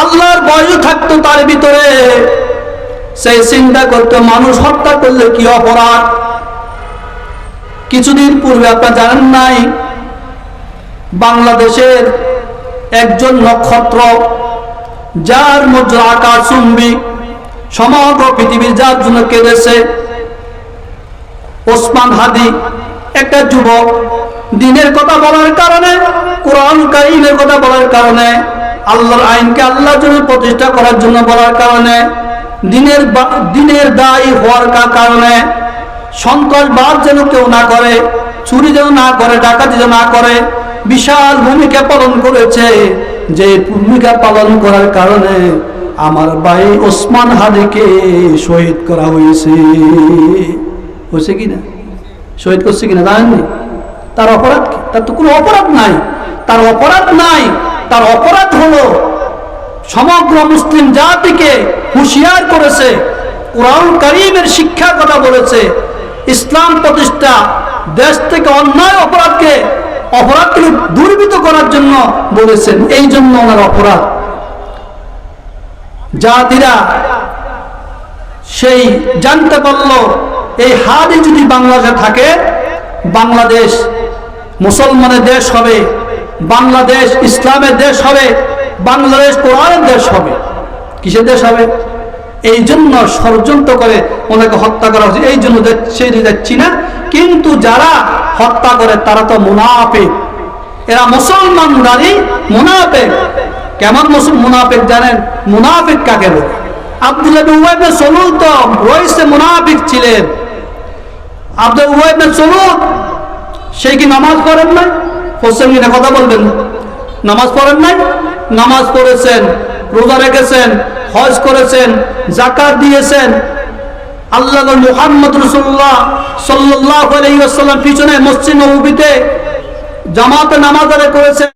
আল্লাহর ভয় থাকতো তার ভিতরে, সেই চিন্তা করতে মানুষ হত্যা করলে কি অপরাধ। কিছুদিন পূর্বে আপনারা জানেন নাই, বাংলাদেশের একজন নক্ষত্র, যার মধ্যে আকাশচুম্বী, সমগ্র পৃথিবীর যার জন্য কেঁদেছে, ওসমান হাদি, একটা যুবক, দিনের কথা বলার কারণে, কোরআন কারীমের কথা বলার কারণে, আল্লাহর আইনকে আল্লাহর জন্য প্রতিষ্ঠা করার জন্য বলার কারণে, দিনের দায়ী হওয়ার কারণে, সন্ত্রাসবাদ যেন কেউ না করে, চুরি যেন না করে, ডাকাতি যেন না করে, বিশাল ভূমিকা পালন করেছে। যে ভূমিকা পালন করার কারণে আমার ভাই ওসমান হাদিকে শহীদ করা হয়েছে। হয়েছে কিনা? শহীদ করছে কিনা জানেননি? তার অপরাধ কি? তার তো কোনো অপরাধ নাই। তার অপরাধ নাই। তার অপরাধ হলো সমগ্র মুসলিম জাতিকে হুঁশিয়ার করেছে, কোরআন কারীমের শিক্ষার কথা বলেছে, ইসলাম প্রতিষ্ঠা, দেশ থেকে অন্যায় অপরাধকে দূরীভূত করার জন্য বলেছেন। এই জন্য ওনার অপরাধ। জাতিরা সেই জানতে পারল, এই হাদি যদি বাংলাদেশে থাকে, বাংলাদেশ মুসলমানের দেশ হবে, বাংলাদেশ ইসলামের দেশ হবে, বাংলাদেশ কোরআনের দেশ হবে। কিসের দেশ হবে? এই জন্য ষড়যন্ত্র করে ওনাকে হত্যা করা হচ্ছে। এই জন্য যাচ্ছি না, কিন্তু যারা হত্যা করে তারা তো মুনাফিক। এরা মুসলমানদারি মুনাফিক। কেমন মুনাফিক জানেন? মুনাফিক কাকে বলে? আব্দুল্লাহ ইবনে উবাই ইবনে সালুল তো রইসে মুনাফিক ছিলেন। আব্দুল্লাহ উবাই ইবনে সালুল, সে কি নামাজ পড়েন নাই? হোসেন কথা বলবেন, নামাজ পড়েন নাই? নামাজ পড়েছেন, রোজা রেখেছেন, হজ করেছেন, যাকাত দিয়েছেন। আল্লাহ মুহাম্মদ রাসূলুল্লাহ সাল্লাল্লাহু আলাইহি ওয়াসাল্লাম পিছনে মসজিদ নববীতে জামাতে নামাজ আদায় করেছেন।